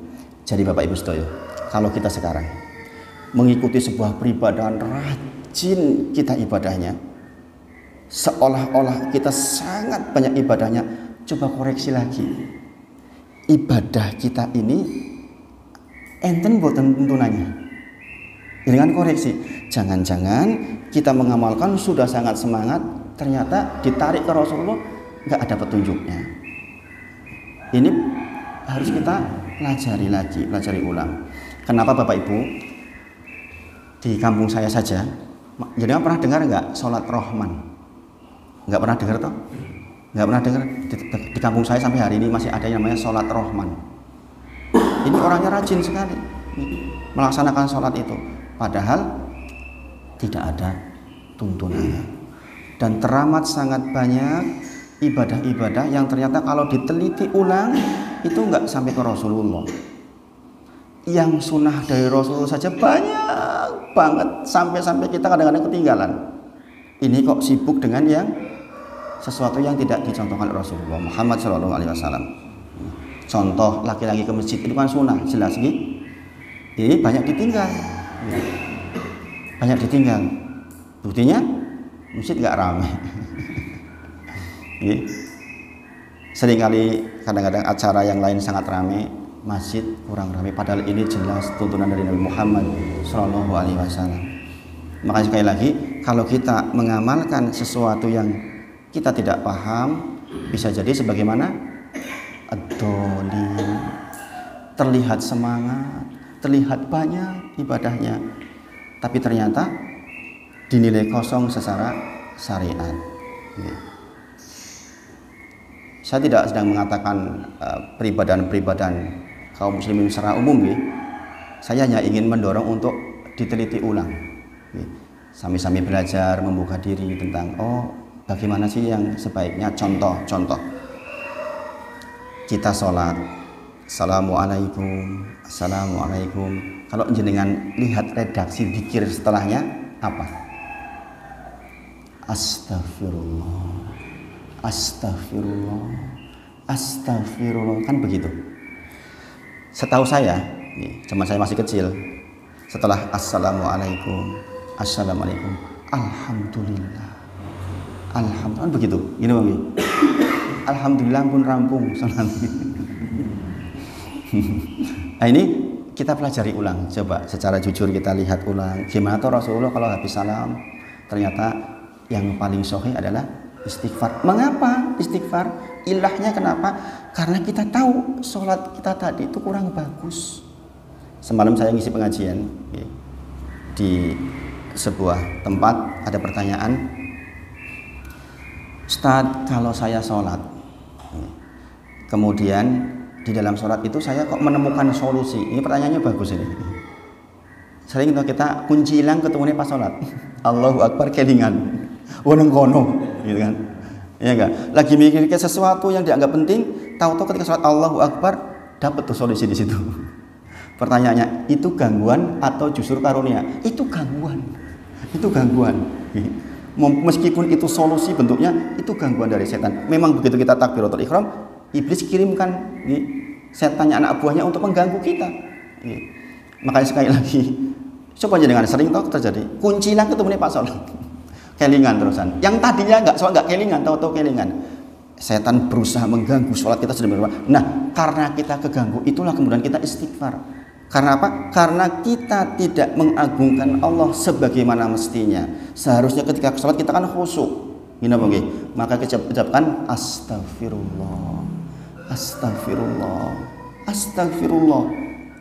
Speaker 1: Jadi Bapak Ibu Stoyo, kalau kita sekarang mengikuti sebuah peribadahan, rajin kita ibadahnya, seolah-olah kita sangat banyak ibadahnya. Coba koreksi lagi, ibadah kita ini enten boten tuntunannya. Dengan koreksi, jangan-jangan kita mengamalkan sudah sangat semangat, ternyata ditarik ke Rasulullah nggak ada petunjuknya. Ini harus kita pelajari lagi, pelajari ulang. Kenapa Bapak Ibu? Di kampung saya saja, jadi pernah dengar nggak sholat Rahman? Nggak pernah dengar toh? Nggak pernah dengar. Di kampung saya sampai hari ini masih ada yang namanya sholat Rahman. Ini orangnya rajin sekali melaksanakan sholat itu, padahal tidak ada tuntunannya. Dan teramat sangat banyak ibadah-ibadah yang ternyata kalau diteliti ulang itu nggak sampai ke Rasulullah. Yang sunnah dari Rasulullah saja banyak banget, sampai-sampai kita kadang-kadang ketinggalan. Ini kok sibuk dengan yang sesuatu yang tidak dicontohkan Rasulullah Muhammad SAW. Contoh laki-laki ke masjid itu kan sunnah, jelas gitu. Ini banyak ditinggal, banyak ditinggal. Buktinya masjid nggak ramai. Seringkali kadang-kadang acara yang lain sangat ramai, masjid kurang ramai. Padahal ini jelas tuntunan dari Nabi Muhammad SAW. Makanya sekali lagi, kalau kita mengamalkan sesuatu yang kita tidak paham, bisa jadi sebagaimana ad-dhalin, terlihat semangat, terlihat banyak ibadahnya, tapi ternyata dinilai kosong secara syariat. Saya tidak sedang mengatakan peribadahan-peribadahan kaum muslimin secara umum, saya hanya ingin mendorong untuk diteliti ulang, sami-sami belajar, membuka diri tentang bagaimana sih yang sebaiknya. Contoh kita sholat, assalamualaikum, assalamualaikum. Kalau jenengan lihat redaksi zikir setelahnya apa? Astagfirullah, astagfirullah, astagfirullah, kan begitu. Setahu saya, zaman saya masih kecil, setelah assalamualaikum, assalamualaikum, alhamdulillah, alhamdulillah, begitu. Gini Bang, alhamdulillah pun rampung. Nah ini kita pelajari ulang, coba secara jujur kita lihat ulang. Gimana tuh Rasulullah kalau habis salam, ternyata yang paling sahih adalah istighfar. Mengapa istighfar? Ilahnya kenapa? Karena kita tahu sholat kita tadi itu kurang bagus. Semalam saya ngisi pengajian di sebuah tempat, ada pertanyaan, Ustadz, kalau saya sholat, kemudian di dalam sholat itu saya kok menemukan solusi. Ini pertanyaannya bagus ini. Sering kita kunci hilang ketemunya pas sholat. Allahu Akbar kelingan, woneng kono, gitu kan? Ya enggak? Lagi mikir sesuatu yang dianggap penting, tahu-tahu ketika sholat Allahu Akbar dapat tuh solusi di situ. Pertanyaannya, itu gangguan atau justru karunia? Itu gangguan. Itu gangguan. Meskipun itu solusi bentuknya, itu gangguan dari setan. Memang begitu kita takbiratul ihram, iblis kirimkan setannya, anak buahnya untuk mengganggu kita. Makanya sekali lagi, coba aja dengan sering tahu terjadi. Kunci lang ketemu nih Pak Sol. Kelingan terusan. Yang tadinya nggak kelingan, tahu-tahu kelingan. Setan berusaha mengganggu sholat kita sedemikian rupa. Nah, karena kita keganggu, itulah kemudian kita istighfar. Karena apa? Karena kita tidak mengagungkan Allah sebagaimana mestinya. Seharusnya ketika sholat kita kan khusyuk. Gini apa nggih? Maka kita ucapkan astagfirullah. Astagfirullah. Astagfirullah.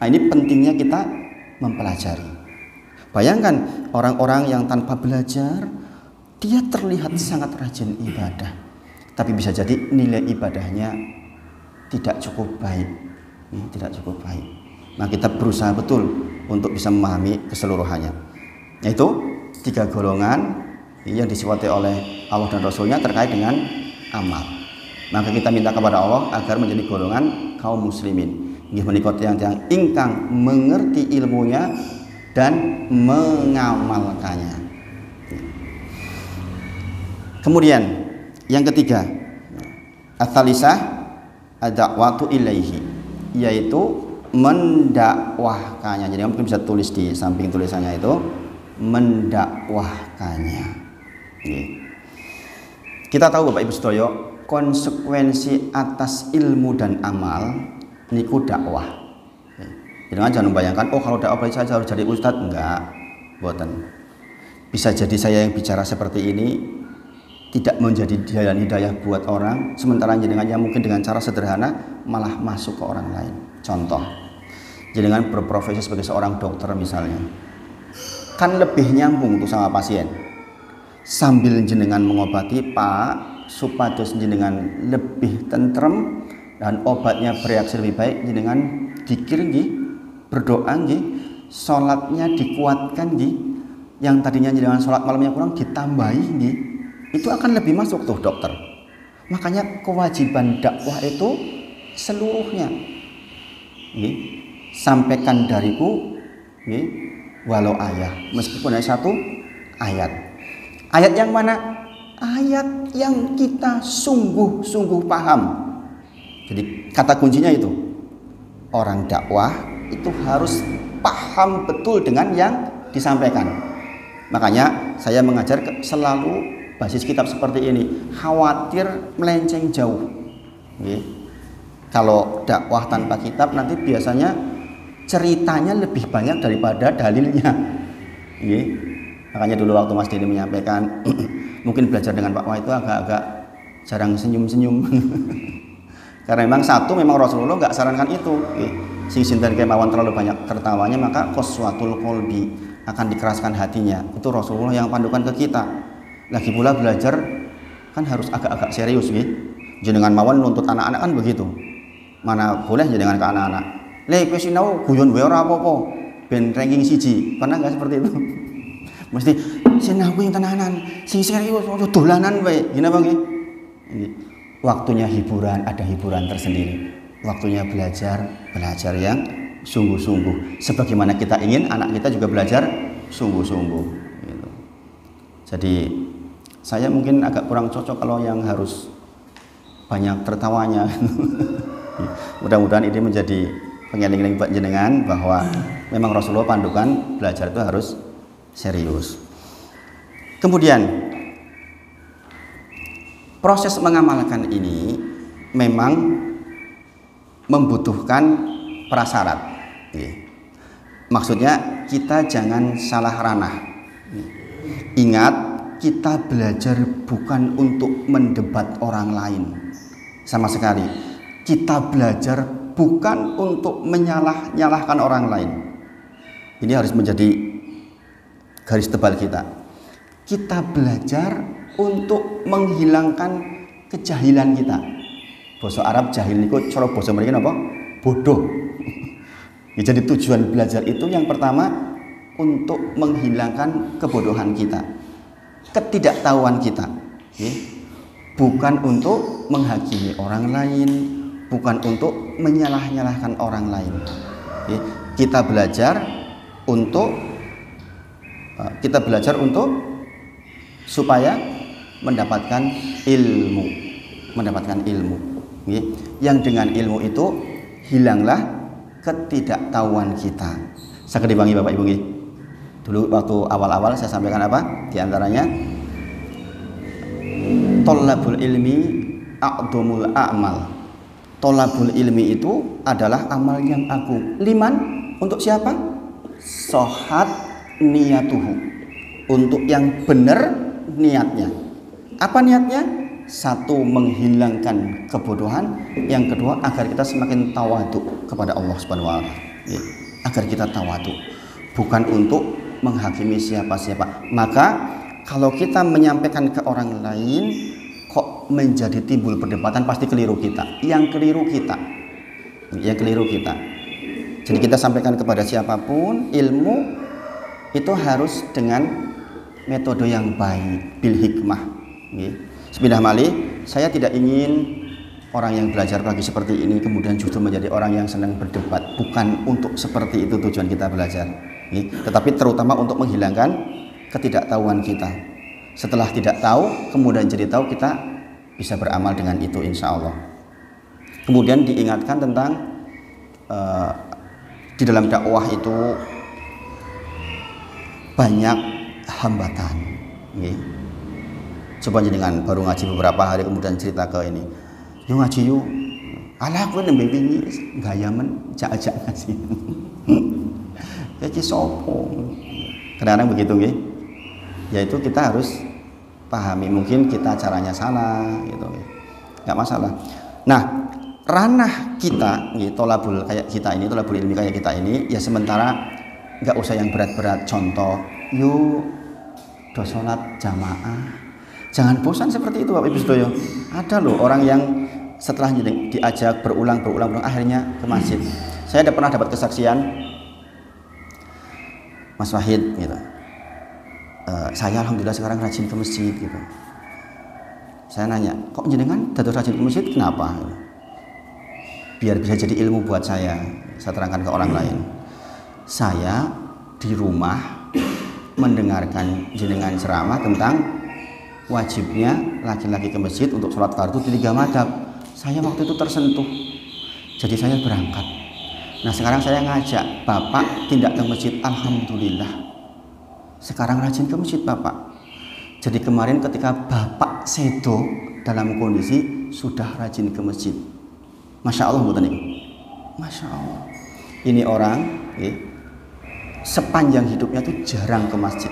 Speaker 1: Nah, ini pentingnya kita mempelajari. Bayangkan orang-orang yang tanpa belajar, dia terlihat sangat rajin ibadah. Tapi bisa jadi nilai ibadahnya tidak cukup baik. Tidak cukup baik. Nah, kita berusaha betul untuk bisa memahami keseluruhannya. Yaitu 3 golongan yang disifati oleh Allah dan Rasulnya terkait dengan amal. Maka kita minta kepada Allah agar menjadi golongan kaum muslimin. Nggih menika tiyang-tiyang ingkang mengerti ilmunya dan mengamalkannya. Kemudian yang ketiga, ats-tsalisah ad-da'watu ilaihi, yaitu mendakwahkannya. Jadi mungkin bisa tulis di samping tulisannya itu mendakwahkannya. Kita tahu Bapak Ibu sedaya, konsekuensi atas ilmu dan amal niku dakwah. Jangan membayangkan, oh kalau dakwah berarti saya harus jadi ustadz. Enggak, boten. Bisa jadi saya yang bicara seperti ini tidak menjadi jalan hidayah buat orang, sementara jenengannya mungkin dengan cara sederhana malah masuk ke orang lain. Contoh, jenengan berprofesi sebagai seorang dokter misalnya, kan lebih nyambung tuh sama pasien. Sambil jenengan mengobati, Pak, supados jenengan lebih tentrem dan obatnya bereaksi lebih baik, jenengan dzikir nggih, berdoa nggih, salatnya dikuatkan nggih, yang tadinya jenengan salat malamnya kurang ditambahi nggih. Itu akan lebih masuk tuh dokter. Makanya kewajiban dakwah itu seluruhnya. Sampaikan dariku walau ayat, meskipun hanya 1 ayat. Ayat yang mana? Ayat yang kita sungguh-sungguh paham. Jadi kata kuncinya itu, orang dakwah itu harus paham betul dengan yang disampaikan. Makanya saya mengajar selalu basis kitab seperti ini, khawatir melenceng jauh. Kalau dakwah tanpa kitab nanti biasanya ceritanya lebih banyak daripada dalilnya. Makanya dulu waktu Mas Dini menyampaikan mungkin belajar dengan Pak Wah itu agak-agak jarang senyum-senyum. Karena memang Rasulullah nggak sarankan itu. Sing sinten kemawon terlalu banyak tertawanya maka qaswatul qalbi, akan dikeraskan hatinya. Itu Rasulullah yang pandukan ke kita. Lagi pula belajar kan harus agak-agak serius jenengan mawon nuntut anak-anak kan begitu. Mana boleh jenengan ke anak-anak, "Le kowe sinau guyon wae ora apa-apa, ben ranking 1." Pernah enggak seperti itu? Mesti sinau yang tenanan, sing serius, ojo dolanan wae. Gini apa nggih? Waktunya hiburan, ada hiburan tersendiri. Waktunya belajar yang sungguh-sungguh. Sebagaimana kita ingin anak kita juga belajar sungguh-sungguh. Gitu. Jadi saya mungkin agak kurang cocok kalau yang harus banyak tertawanya. Mudah-mudahan ini menjadi pengeling-eling buat jenengan bahwa memang Rasulullah pandukan belajar itu harus serius. Kemudian proses mengamalkan ini memang membutuhkan prasyarat. Maksudnya kita jangan salah ranah. Ingat, kita belajar bukan untuk mendebat orang lain sama sekali. Kita belajar bukan untuk menyalahkan orang lain. Ini harus menjadi garis tebal kita. Kita belajar untuk menghilangkan kejahilan kita. Basa Arab jahil niku cara basa mriki napa? Bodoh. Ya, jadi tujuan belajar itu yang pertama untuk menghilangkan kebodohan kita, ketidaktahuan kita. Ya. Bukan untuk menghakimi orang lain, bukan untuk menyalah-nyalahkan orang lain. Ya. Kita belajar untuk supaya mendapatkan ilmu, ya. Yang dengan ilmu itu hilanglah ketidaktahuan kita. Saya kedibangi Bapak Ibu nggih. Dulu waktu awal-awal saya sampaikan apa? Di antaranya thalabul ilmi a'dhamul a'mal. Thalabul ilmi itu adalah amal yang agung. Liman, untuk siapa? Sohat niyatuhu, untuk yang benar niatnya. Apa niatnya? Satu, menghilangkan kebodohan. Yang kedua, agar kita semakin tawadhu kepada Allah Subhanahu wa Ta'ala. Ya, agar kita tawadhu, bukan untuk menghakimi siapa-siapa. Maka kalau kita menyampaikan ke orang lain kok menjadi timbul perdebatan, pasti keliru kita. Yang keliru kita. Jadi kita sampaikan kepada siapapun, ilmu itu harus dengan metode yang baik, bil hikmah. Bismillah malih, saya tidak ingin orang yang belajar pagi seperti ini kemudian justru menjadi orang yang senang berdebat. Bukan untuk seperti itu tujuan kita belajar. Tetapi terutama untuk menghilangkan ketidaktahuan kita. Setelah tidak tahu, kemudian jadi tahu, kita bisa beramal dengan itu insya Allah. Kemudian diingatkan tentang di dalam dakwah itu banyak hambatan. Coba jenengan baru ngaji beberapa hari kemudian cerita ke ini, yuk ngaji yuk, alah aku nembe wingi gayamen jak-jak ngaji. Iki sopo? Kadang-kadang begitu nggih. Yaitu kita harus pahami, mungkin kita caranya salah gitu. Enggak masalah. Nah, ranah kita nggih, tolabul kayak kita ini, tolabul ilmi kayak kita ini, ya sementara enggak usah yang berat-berat. Contoh, yuk do salat jamaah. Jangan bosan seperti itu Bapak Ibu Sedaya. Ada loh orang yang setelah diajak berulang akhirnya ke masjid. Saya ada pernah dapat kesaksian Mas Wahid gitu. Saya alhamdulillah sekarang rajin ke masjid gitu. Saya nanya, kok jenengan dados rajin ke masjid kenapa? Biar bisa jadi ilmu buat saya terangkan ke orang lain. Saya di rumah mendengarkan jenengan ceramah tentang wajibnya laki-laki ke masjid untuk sholat fardu di 3 madhab. Saya waktu itu tersentuh, jadi saya berangkat. Nah sekarang saya ngajak Bapak tindak ke masjid, alhamdulillah sekarang rajin ke masjid Bapak. Jadi kemarin ketika Bapak sedo dalam kondisi sudah rajin ke masjid. Masya Allah bukan ini? Masya Allah. Ini orang sepanjang hidupnya tuh jarang ke masjid.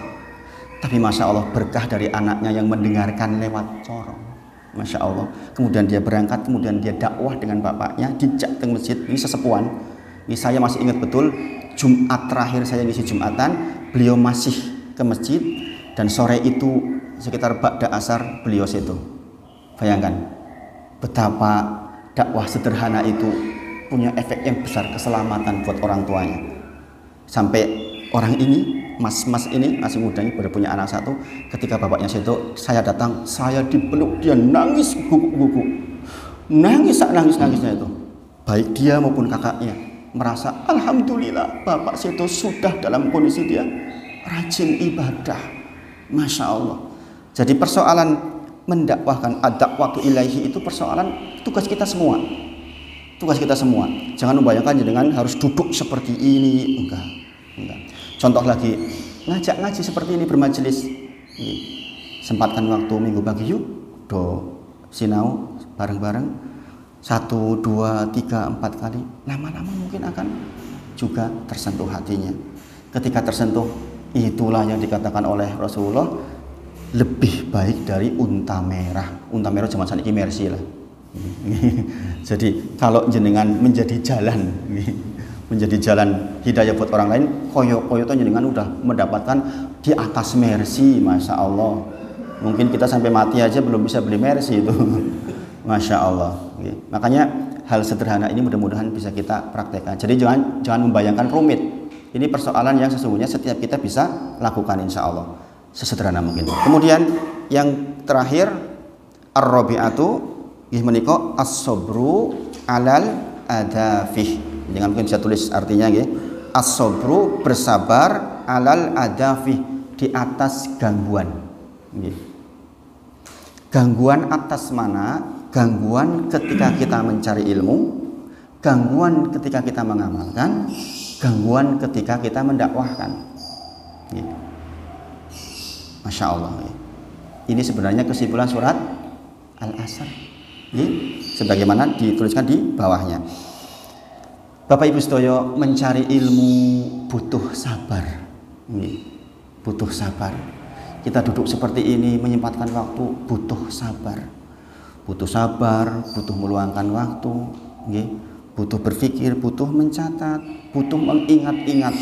Speaker 1: Tapi Masya Allah berkah dari anaknya yang mendengarkan lewat corong. Masya Allah. Kemudian dia berangkat, kemudian dia dakwah dengan bapaknya, dijak ke masjid. Ini sesepuan. Ini saya masih ingat betul, Jumat terakhir saya ngisi Jumatan, beliau masih ke masjid, dan sore itu sekitar ba'da asar beliau situ. Bayangkan betapa dakwah sederhana itu punya efek yang besar, keselamatan buat orang tuanya. Sampai orang ini, mas-mas ini masih muda, baru punya anak 1. Ketika bapaknya situ, saya datang, saya dipeluk, dia nangis guguk-guguk, nangisnya itu. Baik dia maupun kakaknya merasa alhamdulillah bapak situ sudah dalam kondisi dia rajin ibadah. Masya Allah. Jadi persoalan mendakwahkan ad-da'watu ilaihi itu persoalan tugas kita semua. Jangan membayangkan jenengan harus duduk seperti ini, enggak. Contoh lagi, ngajak ngaji seperti ini, bermajelis. Sempatkan waktu minggu pagi yuk do sinau bareng-bareng 1, 2, 3, 4 kali. Lama-lama mungkin akan juga tersentuh hatinya. Ketika tersentuh, itulah yang dikatakan oleh Rasulullah, lebih baik dari unta merah. Unta merah zaman saniki Mercy lah. Jadi kalau jenengan menjadi jalan hidayah buat orang lain, koyo-koyo itu jenengan udah mendapatkan di atas Mercy, Masya Allah. Mungkin kita sampai mati aja belum bisa beli Mercy itu. Masya Allah. Makanya hal sederhana ini mudah-mudahan bisa kita praktekkan. Jadi jangan membayangkan rumit. Ini persoalan yang sesungguhnya setiap kita bisa lakukan insya Allah sesederhana mungkin. Kemudian yang terakhir ar-rabi'atu menika as-sabru alal adafih. Jangan mungkin bisa tulis artinya nggih. As-sabru bersabar alal adafih di atas gangguan. Nggih. Gangguan atas mana? Gangguan ketika kita mencari ilmu, gangguan ketika kita mengamalkan, gangguan ketika kita mendakwahkan. Masya Allah. Ini sebenarnya kesimpulan surat Al-Asr, sebagaimana dituliskan di bawahnya. Bapak Ibu sedaya, mencari ilmu butuh sabar. Butuh sabar. Kita duduk seperti ini menyempatkan waktu, butuh sabar. Butuh sabar, butuh meluangkan waktu, butuh berpikir, butuh mencatat, butuh mengingat-ingat.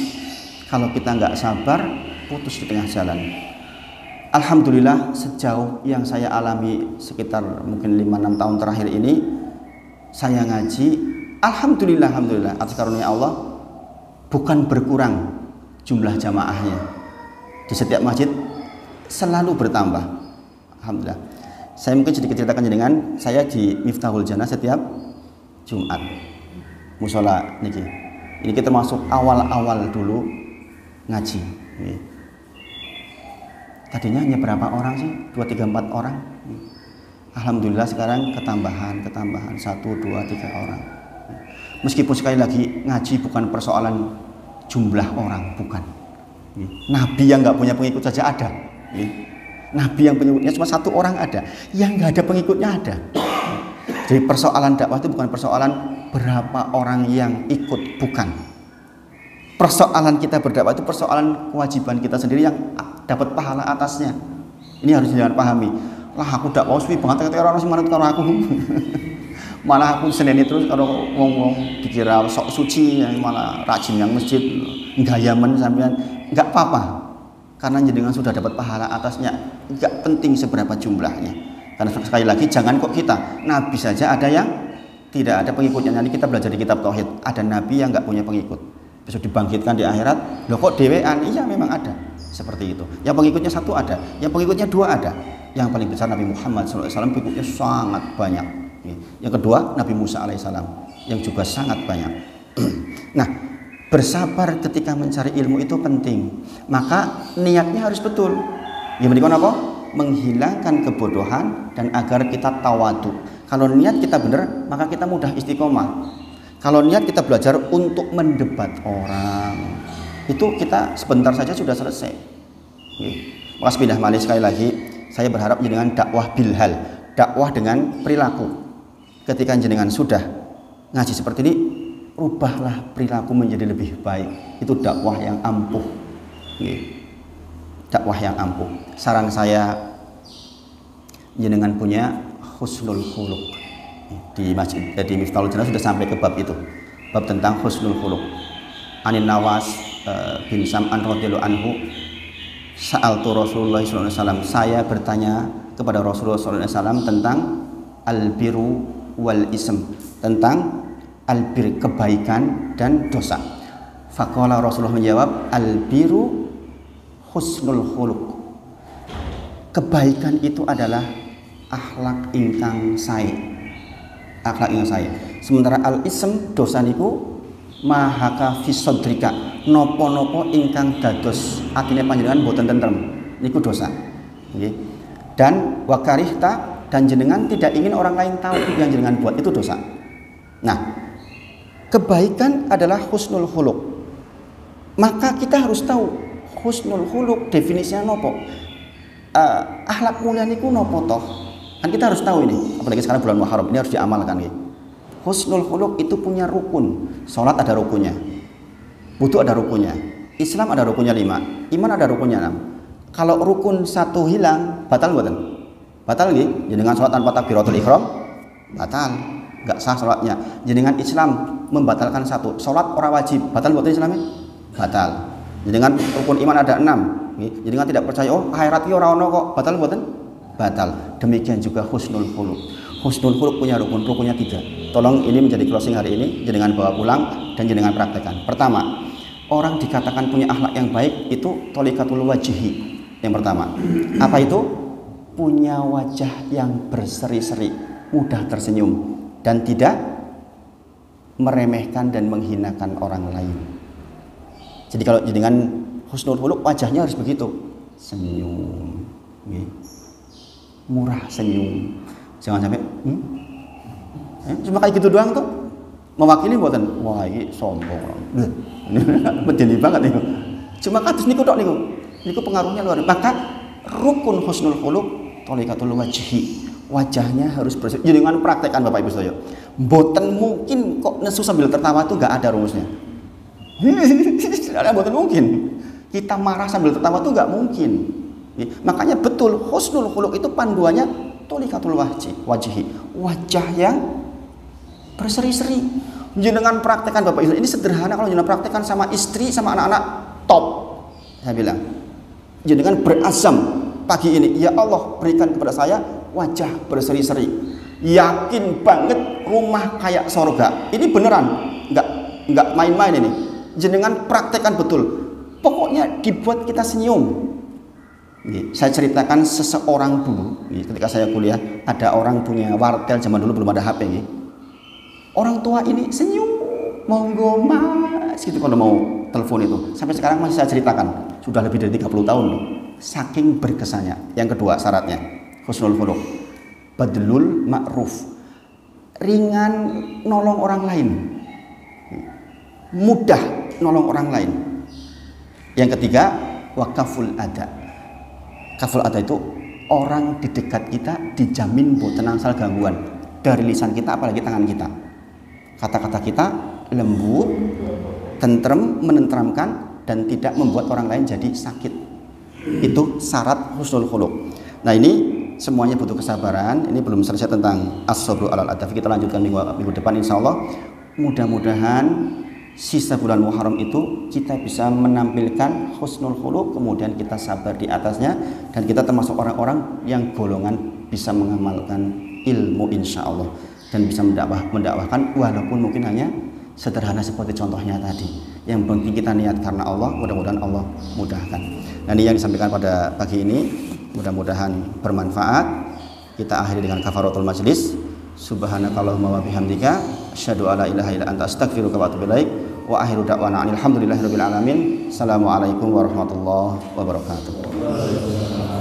Speaker 1: Kalau kita nggak sabar, putus di tengah jalan. Alhamdulillah sejauh yang saya alami sekitar mungkin 5-6 tahun terakhir ini, saya ngaji, alhamdulillah atas karunia Allah, bukan berkurang jumlah jamaahnya. Di setiap masjid selalu bertambah. Alhamdulillah. Saya mungkin sedikit ceritakan dengan saya di Miftahul Jannah setiap Jumat. Musola niki. Ini kita termasuk awal-awal dulu ngaji. Tadinya hanya berapa orang sih? 2, 3, 4 orang. Alhamdulillah sekarang ketambahan 1, 2, 3 orang. Meskipun sekali lagi ngaji bukan persoalan jumlah orang, bukan. Nabi yang nggak punya pengikut saja ada. Nabi yang pengikutnya cuma 1 orang ada, yang nggak ada pengikutnya ada. Jadi persoalan dakwah itu bukan persoalan berapa orang yang ikut, bukan. Persoalan kita berdakwah itu persoalan kewajiban kita sendiri yang dapat pahala atasnya. Ini harus jangan pahami. Lah aku dakwah suwi banget ketika orang manut karo aku. Malah aku seneni terus kalau ngomong dikira sok suci, malah rajin yang masjid, gayamen sampean. Enggak apa-apa. Karena jenengan sudah dapat pahala atasnya, enggak penting seberapa jumlahnya. Karena sekali lagi jangan kok kita, Nabi saja ada yang tidak ada pengikutnya. Nanti kita belajar di kitab Tauhid, ada Nabi yang enggak punya pengikut, besok dibangkitkan di akhirat. Loh kok dewean? Iya memang ada, seperti itu. Yang pengikutnya 1 ada, yang pengikutnya 2 ada. Yang paling besar Nabi Muhammad SAW pengikutnya sangat banyak. Yang kedua Nabi Musa alaihissalam yang juga sangat banyak. Nah, bersabar ketika mencari ilmu itu penting. Maka niatnya harus betul. Yang penting apa? Menghilangkan kebodohan dan agar kita tawadu. Kalau niat kita benar, maka kita mudah istiqomah. Kalau niat kita belajar untuk mendebat orang, itu kita sebentar saja sudah selesai. Maka pindah malih sekali lagi, saya berharap dengan dakwah bilhal, dakwah dengan perilaku. Ketika jenengan sudah ngaji seperti ini, rubahlah perilaku menjadi lebih baik. Itu dakwah yang ampuh. Dakwah yang ampuh. Saran saya, jenengan punya husnul khuluq. Di masjid, di Miftahul Jannah sudah sampai ke bab itu, bab tentang husnul khuluq. Anin Nawas bin Sam'an radhiyallahu anhu, sa'altu Rasulullah SAW, saya bertanya kepada Rasulullah SAW tentang al-biru wal ism, tentang albir kebaikan dan dosa. Faqala Rasulullah menjawab, al-biru husnul khuluq. Kebaikan itu adalah akhlak ingkang sae. Akhlak ingkang sae. Sementara al-ism dosa niku mahaka fi sadrika, napa-napa ingkang dados atine panjenengan boten tentrem. Niku dosa. Nggih. Dan wakarihta, dan jenengan tidak ingin orang lain tahu yang jenengan buat, itu dosa. Nah, kebaikan adalah husnul khuluq. Maka kita harus tahu husnul khuluq definisinya nopo. Akhlak mulia niku nopo toh? Kan kita harus tahu ini, apalagi sekarang bulan Muharram ini harus diamalkan gitu. Husnul khuluq itu punya rukun. Salat ada rukunnya. Wudu ada rukunnya. Islam ada rukunnya 5. Iman ada rukunnya 6. Kalau rukun 1 hilang, batal mboten? Batal nggih. Jenengan salat tanpa takbiratul ihram, batal. Enggak sah salatnya. Jenengan Islam membatalkan 1, salat ora wajib, batal mboten Islamnya? Batal. Jenengan rukun iman ada 6. Jenengan tidak percaya, oh akhirat iki ora ono kok, batal mboten? batal. Demikian juga husnul khuluq. Husnul khuluq punya rukunnya 3. Tolong ini menjadi closing hari ini, jenengan bawa pulang dan jenengan praktekkan. Pertama, orang dikatakan punya akhlak yang baik itu tolikatul wajhi. Yang pertama, apa itu? Punya wajah yang berseri-seri, mudah tersenyum dan tidak meremehkan dan menghinakan orang lain. Jadi kalau jenengan husnul khuluq, wajahnya harus begitu, senyum, murah senyum. Jangan sampai cuma kayak gitu doang tuh mewakili buatan wah ini sombong medeni banget nih. Cuma kados niku tok niku pengaruhnya luar. Maka rukun husnul khuluq tolikatul wajhi, wajahnya harus bersih. Jadi dengan praktekkan Bapak Ibu sedaya. Mboten mungkin kok nesu sambil tertawa tuh nggak ada rumusnya. Mboten mungkin. Kita marah sambil tertawa tuh nggak mungkin. Makanya betul husnul khuluq itu panduannya tolikatul wajhi, wajah yang berseri-seri. Jenengan praktekkan Bapak Ibu, ini sederhana kalau jenengan praktekkan sama istri sama anak-anak top. Saya bilang, jenengan berazam pagi ini, ya Allah berikan kepada saya wajah berseri-seri. Yakin banget rumah kayak sorga. Ini beneran, nggak main-main ini. Jenengan praktekkan betul. Pokoknya dibuat kita senyum. Saya ceritakan seseorang dulu, ketika saya kuliah, ada orang punya wartel, zaman dulu belum ada HP. Orang tua ini senyum, monggo mas, gitu kalau mau telepon itu. Sampai sekarang masih saya ceritakan, sudah lebih dari 30 tahun loh. Saking berkesannya. Yang kedua syaratnya, husnul khuluq, badlul ma'ruf, ringan nolong orang lain, mudah nolong orang lain. Yang ketiga, wakaful ada. Kaful ada itu orang di dekat kita dijamin boten angsal gangguan dari lisan kita apalagi tangan kita. Kata-kata kita lembut, tentrem, menenteramkan dan tidak membuat orang lain jadi sakit. Itu syarat husnul khuluq. Nah ini semuanya butuh kesabaran. Ini belum selesai tentang as-sabru alal adab. Kita lanjutkan minggu depan insyaallah. Mudah-mudahan sisa bulan Muharram itu kita bisa menampilkan husnul khuluq, kemudian kita sabar di atasnya dan kita termasuk orang-orang yang golongan bisa mengamalkan ilmu insya Allah dan bisa mendakwahkan walaupun mungkin hanya sederhana seperti contohnya tadi. Yang penting kita niat karena Allah, mudah-mudahan Allah mudahkan. Nah ini yang disampaikan pada pagi ini, mudah-mudahan bermanfaat. Kita akhiri dengan kafaratul majlis. Subhanakallahumma wa bihamdika asyhadu alla ilaha illa anta astaghfiruka wa atubu ilaik wa akhiru da'wana alhamdulillahirabbil alamin. Assalamualaikum warahmatullahi wabarakatuh.